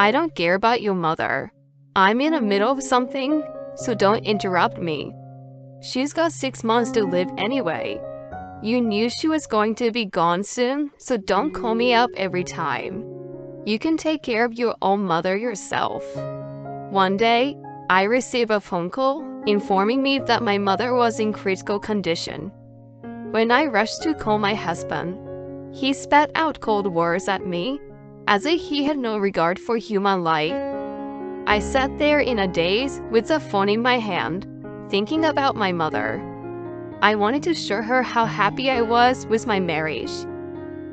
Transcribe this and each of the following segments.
I don't care about your mother. I'm in the middle of something, so don't interrupt me. She's got 6 months to live anyway. You knew she was going to be gone soon, so don't call me up every time. You can take care of your own mother yourself. One day, I received a phone call informing me that my mother was in critical condition. When I rushed to call my husband, he spat out cold words at me, as if he had no regard for human life. I sat there in a daze with the phone in my hand, thinking about my mother. I wanted to show her how happy I was with my marriage.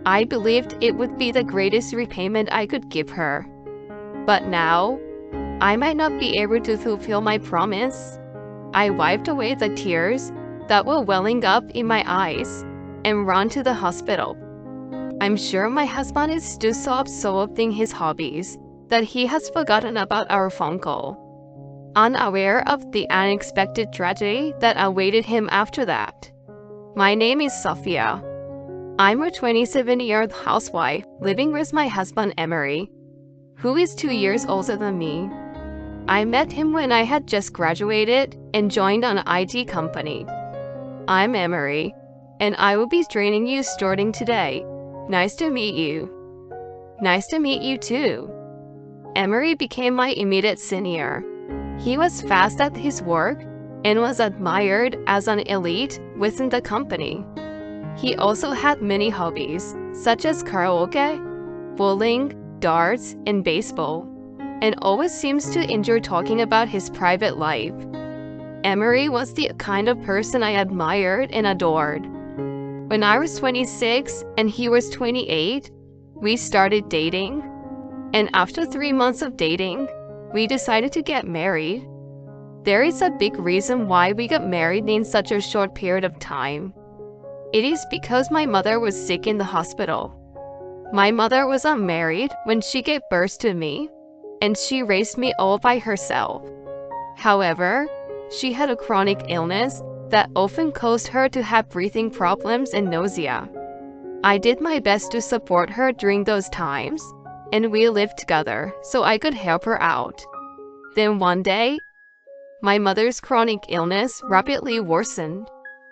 I believed it would be the greatest repayment I could give her. But now, I might not be able to fulfill my promise. I wiped away the tears that were welling up in my eyes and ran to the hospital. I'm sure my husband is still so absorbed in his hobbies that he has forgotten about our phone call, unaware of the unexpected tragedy that awaited him after that. My name is Sophia. I'm a 27-year-old housewife living with my husband Emery, who is 2 years older than me. I met him when I had just graduated and joined an IT company. I'm Emery, and I will be training you starting today. Nice to meet you. Nice to meet you too. Emery became my immediate senior. He was fast at his work and was admired as an elite within the company. He also had many hobbies, such as karaoke, bowling, darts, and baseball, and always seems to enjoy talking about his private life. Emery was the kind of person I admired and adored. When I was 26 and he was 28, we started dating, and after 3 months of dating, we decided to get married. There is a big reason why we got married in such a short period of time. It is because my mother was sick in the hospital. My mother was unmarried when she gave birth to me, and she raised me all by herself. However, she had a chronic illness that often caused her to have breathing problems and nausea. I did my best to support her during those times, and we lived together so I could help her out. Then one day, my mother's chronic illness rapidly worsened,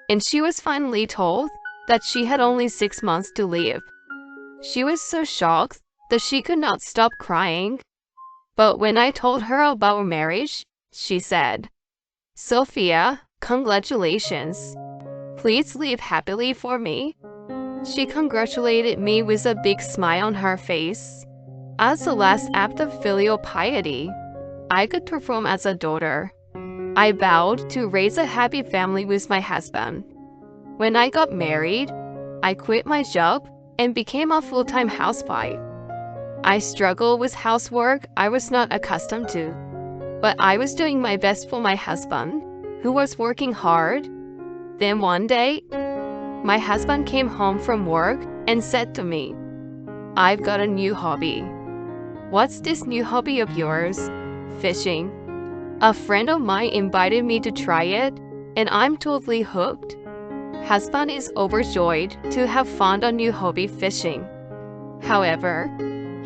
and she was finally told that she had only 6 months to live. She was so shocked that she could not stop crying. But when I told her about our marriage, she said, "Sophia, congratulations. Please live happily for me." She congratulated me with a big smile on her face. As the last act of filial piety I could perform as a daughter, I vowed to raise a happy family with my husband. When I got married, I quit my job and became a full-time housewife. I struggled with housework I was not accustomed to, but I was doing my best for my husband, who was working hard. Then one day, my husband came home from work and said to me, "I've got a new hobby." "What's this new hobby of yours?" "Fishing. A friend of mine invited me to try it, and I'm totally hooked." Husband is overjoyed to have found a new hobby, fishing. However,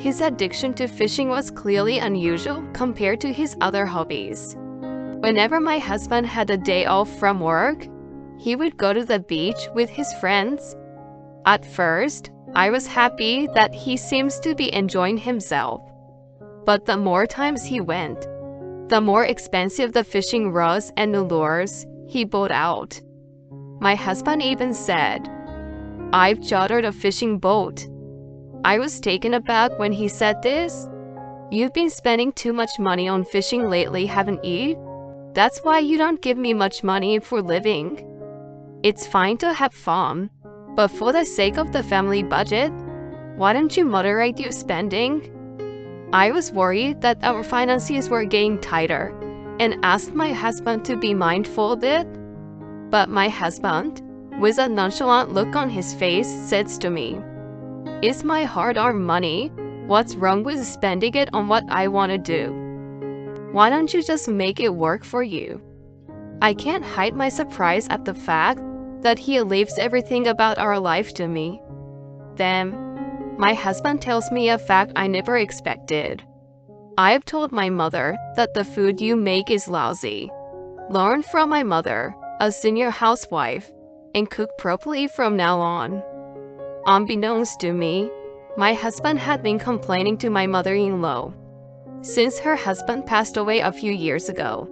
his addiction to fishing was clearly unusual compared to his other hobbies. Whenever my husband had a day off from work, he would go to the beach with his friends. At first, I was happy that he seems to be enjoying himself. But the more times he went, the more expensive the fishing rods and lures he bought out. My husband even said, "I've chartered a fishing boat." I was taken aback when he said this. "You've been spending too much money on fishing lately, haven't you? That's why you don't give me much money for living." It's fine to have fun, but for the sake of the family budget, why don't you moderate your spending? I was worried that our finances were getting tighter and asked my husband to be mindful of it. But my husband, with a nonchalant look on his face, says to me, "It's my hard-earned money. What's wrong with spending it on what I want to do? Why don't you just make it work for you?" I can't hide my surprise at the fact that he leaves everything about our life to me. Then, my husband tells me a fact I never expected. I've told my mother that the food you make is lousy. Learn from my mother, a senior housewife, and cook properly from now on. Unbeknownst to me, my husband had been complaining to my mother-in-law. Since her husband passed away a few years ago,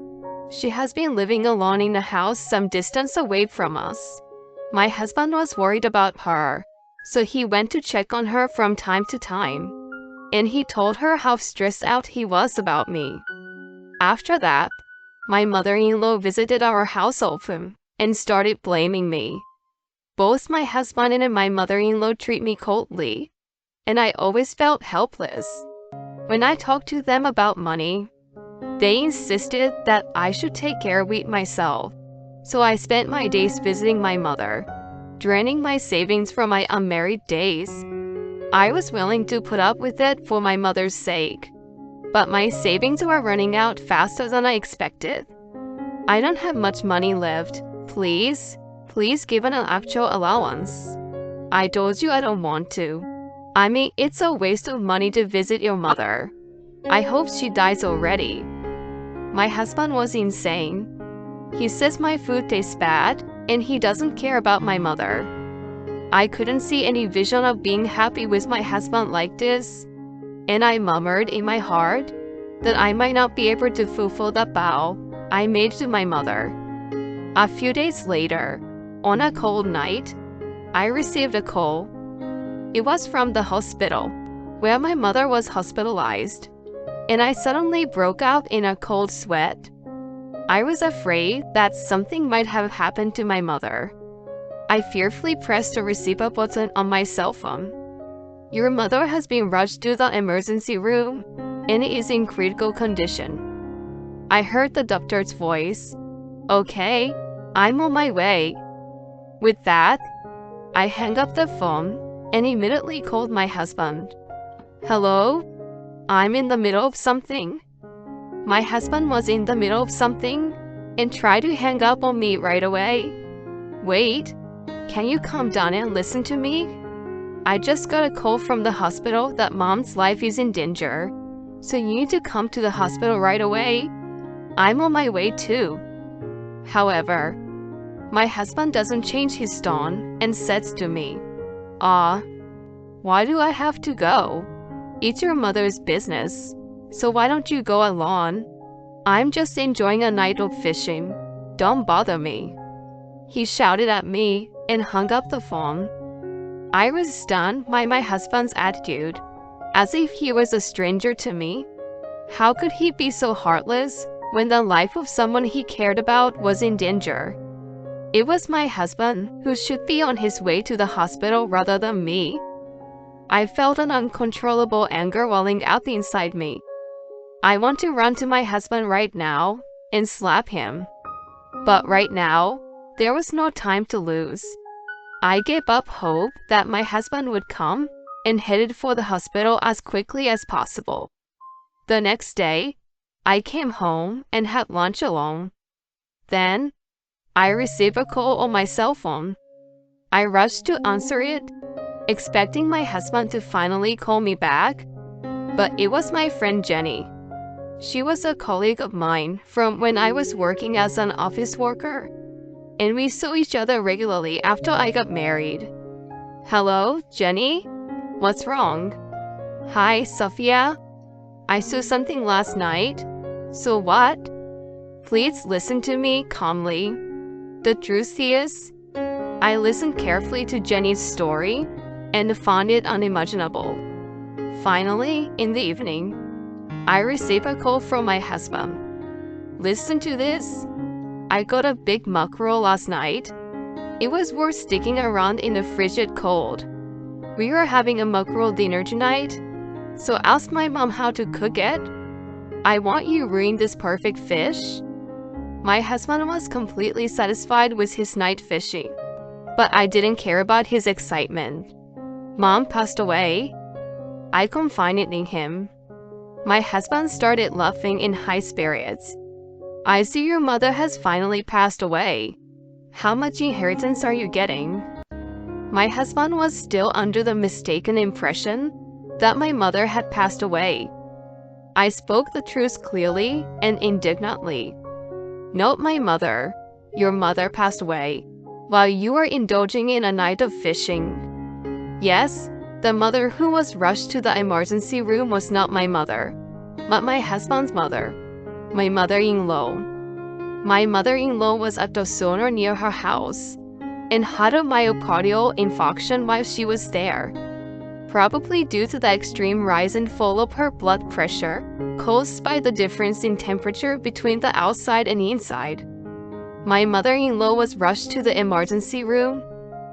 she has been living alone in a house some distance away from us. My husband was worried about her, so he went to check on her from time to time, and he told her how stressed out he was about me. After that, my mother-in-law visited our house often and started blaming me. Both my husband and my mother-in-law treat me coldly, and I always felt helpless. When I talked to them about money, they insisted that I should take care of it myself, so I spent my days visiting my mother, draining my savings from my unmarried days. I was willing to put up with it for my mother's sake, but my savings were running out faster than I expected. I don't have much money left. Please give an actual allowance. I told you I don't want to. I mean, it's a waste of money to visit your mother. I hope she dies already. My husband was insane. He says my food tastes bad, and he doesn't care about my mother. I couldn't see any vision of being happy with my husband like this, and I murmured in my heart that I might not be able to fulfill that vow I made to my mother. A few days later, on a cold night, I received a call. It was from the hospital, where my mother was hospitalized, and I suddenly broke out in a cold sweat. I was afraid that something might have happened to my mother. I fearfully pressed the receiver button on my cell phone. Your mother has been rushed to the emergency room and is in critical condition. I heard the doctor's voice. Okay, I'm on my way. With that, I hung up the phone and immediately called my husband. Hello? I'm in the middle of something. My husband was in the middle of something and tried to hang up on me right away. Wait, can you calm down and listen to me? I just got a call from the hospital that Mom's life is in danger, so you need to come to the hospital right away. I'm on my way too. However, my husband doesn't change his tone and says to me, why do I have to go? It's your mother's business, so why don't you go alone? I'm just enjoying a night of fishing. Don't bother me. He shouted at me and hung up the phone. I was stunned by my husband's attitude, as if he was a stranger to me. How could he be so heartless when the life of someone he cared about was in danger? It was my husband who should be on his way to the hospital rather than me. I felt an uncontrollable anger welling up inside me. I want to run to my husband right now and slap him. But right now, there was no time to lose. I gave up hope that my husband would come and headed for the hospital as quickly as possible. The next day, I came home and had lunch alone. Then, I received a call on my cell phone. I rushed to answer it, expecting my husband to finally call me back, but it was my friend Jenny. She was a colleague of mine from when I was working as an office worker, and we saw each other regularly after I got married. Hello, Jenny? What's wrong? Hi, Sophia. I saw something last night. So what? Please listen to me calmly. The truth is, I listened carefully to Jenny's story and found it unimaginable. Finally, in the evening, I received a call from my husband. Listen to this. I got a big mackerel last night. It was worth sticking around in the frigid cold. We were having a mackerel dinner tonight, so ask my mom how to cook it. I want you to ruin this perfect fish. My husband was completely satisfied with his night fishing, but I didn't care about his excitement. Mom passed away. I confided in him. My husband started laughing in high spirits. I see your mother has finally passed away. How much inheritance are you getting? My husband was still under the mistaken impression that my mother had passed away. I spoke the truth clearly and indignantly. Note my mother. Your mother passed away while you were indulging in a night of fishing. Yes, the mother who was rushed to the emergency room was not my mother, but my husband's mother, my mother-in-law. My mother-in-law was at the sauna near her house and had a myocardial infarction while she was there, probably due to the extreme rise and fall of her blood pressure caused by the difference in temperature between the outside and inside. My mother-in-law was rushed to the emergency room,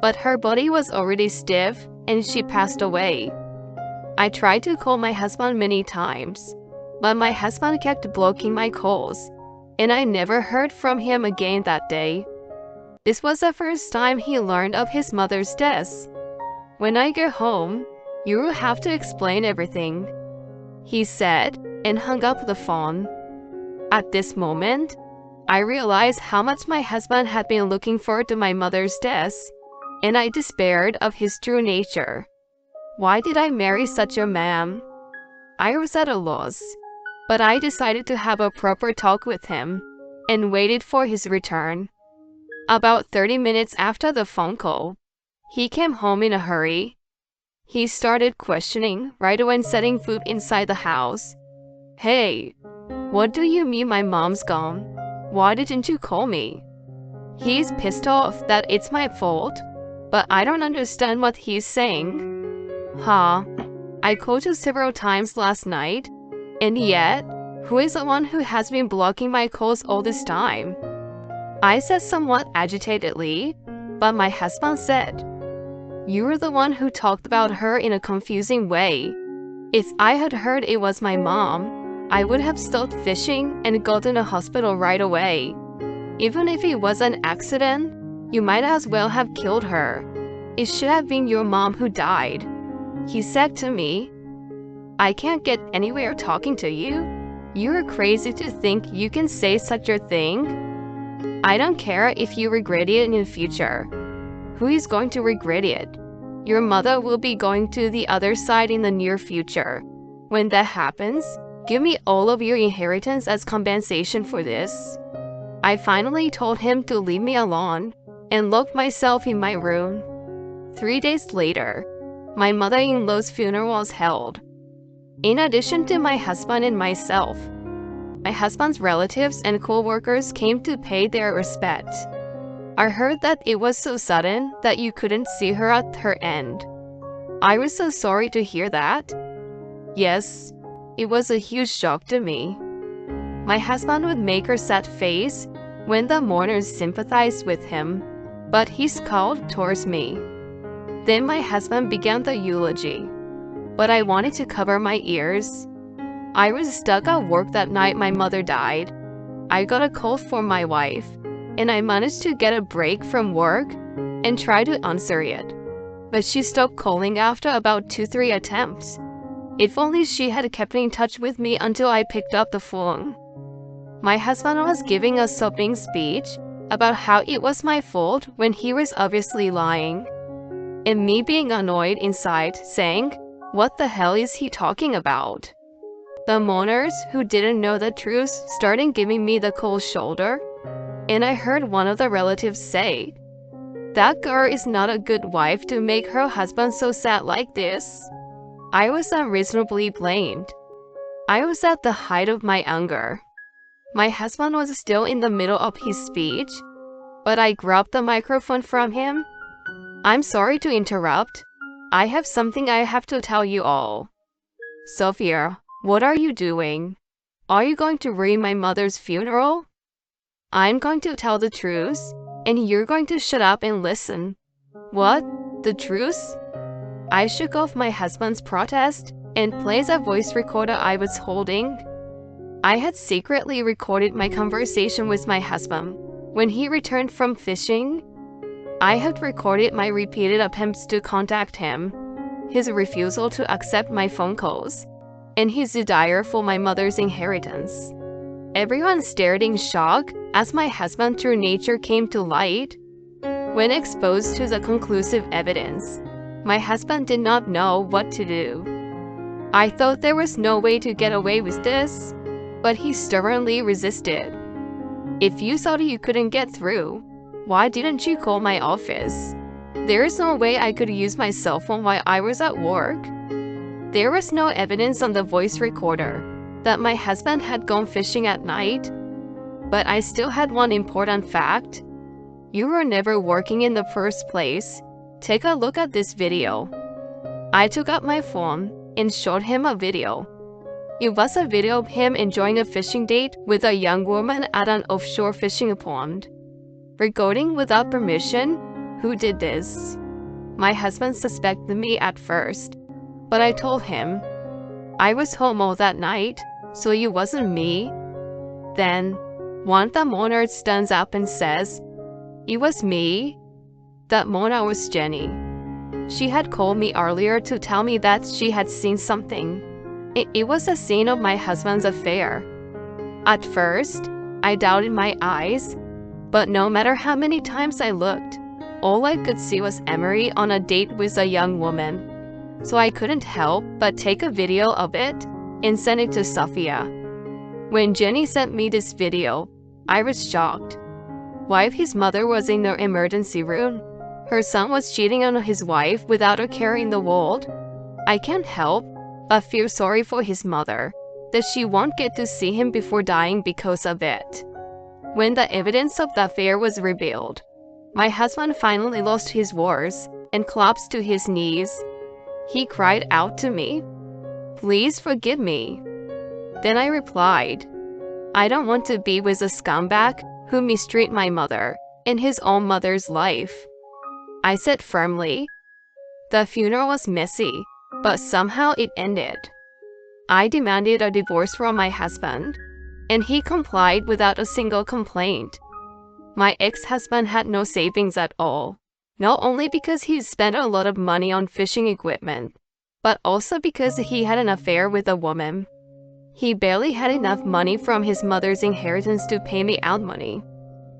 but her body was already stiff and she passed away. I tried to call my husband many times, but my husband kept blocking my calls, and I never heard from him again that day. This was the first time he learned of his mother's death. When I get home, you will have to explain everything, he said, and hung up the phone. At this moment, I realized how much my husband had been looking forward to my mother's death, and I despaired of his true nature. Why did I marry such a man? I was at a loss, but I decided to have a proper talk with him and waited for his return. About 30 minutes after the phone call, he came home in a hurry. He started questioning right when setting food inside the house. Hey, what do you mean my mom's gone? Why didn't you call me? He's pissed off that it's my fault, but I don't understand what he's saying. Huh? I called you several times last night, and yet, who is the one who has been blocking my calls all this time? I said somewhat agitatedly, but my husband said, you were the one who talked about her in a confusing way. If I had heard it was my mom, I would have stopped fishing and gotten to the hospital right away. Even if it was an accident, you might as well have killed her. It should have been your mom who died. He said to me, I can't get anywhere talking to you. You're crazy to think you can say such a thing. I don't care if you regret it in the future. Who is going to regret it? Your mother will be going to the other side in the near future. When that happens, give me all of your inheritance as compensation for this. I finally told him to leave me alone and locked myself in my room. 3 days later, my mother-in-law's funeral was held. In addition to my husband and myself, my husband's relatives and co-workers came to pay their respects. I heard that it was so sudden that you couldn't see her at her end. I was so sorry to hear that. Yes, it was a huge shock to me. My husband would make a sad face when the mourners sympathized with him, but he scowled towards me. Then my husband began the eulogy, but I wanted to cover my ears. I was stuck at work that night my mother died. I got a call from my wife, and I managed to get a break from work and try to answer it. But she stopped calling after about 2-3 attempts. If only she had kept in touch with me until I picked up the phone. My husband was giving a sobbing speech about how it was my fault when he was obviously lying. And me being annoyed inside, saying, what the hell is he talking about? The mourners who didn't know the truth started giving me the cold shoulder, and I heard one of the relatives say, that girl is not a good wife to make her husband so sad like this. I was unreasonably blamed. I was at the height of my anger. My husband was still in the middle of his speech, but I grabbed the microphone from him. I'm sorry to interrupt. I have something I have to tell you all. Sophia, what are you doing? Are you going to ruin my mother's funeral? I'm going to tell the truth, and you're going to shut up and listen. What? The truth? I shook off my husband's protest and played a voice recorder I was holding. I had secretly recorded my conversation with my husband when he returned from fishing. I had recorded my repeated attempts to contact him, his refusal to accept my phone calls, and his desire for my mother's inheritance. Everyone stared in shock as my husband's true nature came to light. When exposed to the conclusive evidence, my husband did not know what to do. I thought there was no way to get away with this, but he stubbornly resisted. If you thought you couldn't get through, why didn't you call my office? There is no way I could use my cell phone while I was at work. There was no evidence on the voice recorder that my husband had gone fishing at night, but I still had one important fact. You were never working in the first place. Take a look at this video. I took out my phone and showed him a video. It was a video of him enjoying a fishing date with a young woman at an offshore fishing pond. Recording without permission? Who did this? My husband suspected me at first, but I told him I was home all that night, so it wasn't me. Then, one of the mourners stands up and says, "It was me." That mourner was Jenny. She had called me earlier to tell me that she had seen something. It was a scene of my husband's affair. At first, I doubted my eyes, but no matter how many times I looked, all I could see was Emery on a date with a young woman. So I couldn't help but take a video of it and send it to Sophia. When Jenny sent me this video, I was shocked. While his mother was in the emergency room, her son was cheating on his wife without a care in the world. I can't help but feel sorry for his mother, that she won't get to see him before dying because of it. When the evidence of the affair was revealed, my husband finally lost his words and collapsed to his knees. He cried out to me, "Please forgive me." Then I replied, "I don't want to be with a scumbag who mistreated my mother and his own mother's life." I said firmly. The funeral was messy, but somehow it ended. I demanded a divorce from my husband, and he complied without a single complaint. My ex-husband had no savings at all, not only because he spent a lot of money on fishing equipment, but also because he had an affair with a woman. He barely had enough money from his mother's inheritance to pay me out money,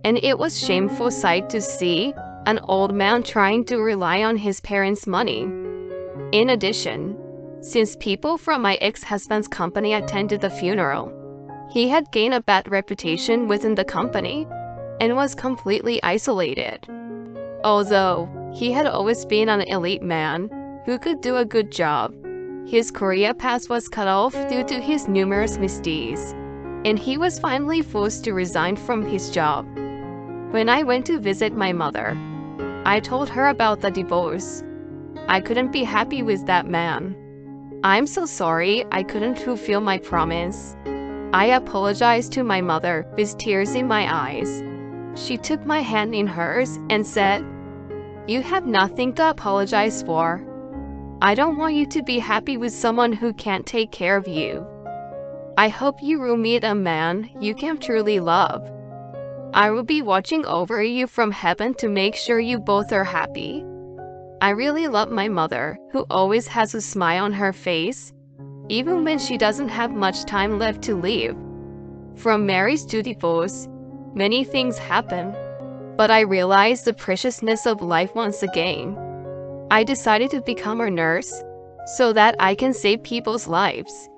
and it was a shameful sight to see an old man trying to rely on his parents' money. In addition, since people from my ex-husband's company attended the funeral, he had gained a bad reputation within the company and was completely isolated. Although he had always been an elite man who could do a good job, his career path was cut off due to his numerous misdeeds, and he was finally forced to resign from his job. When I went to visit my mother, I told her about the divorce. I couldn't be happy with that man. "I'm so sorry I couldn't fulfill my promise." I apologized to my mother with tears in my eyes. She took my hand in hers and said, "You have nothing to apologize for. I don't want you to be happy with someone who can't take care of you. I hope you will meet a man you can truly love. I will be watching over you from heaven to make sure you both are happy." I really love my mother, who always has a smile on her face, even when she doesn't have much time left to live. From marriage to divorce, many things happen, but I realized the preciousness of life once again. I decided to become a nurse so that I can save people's lives.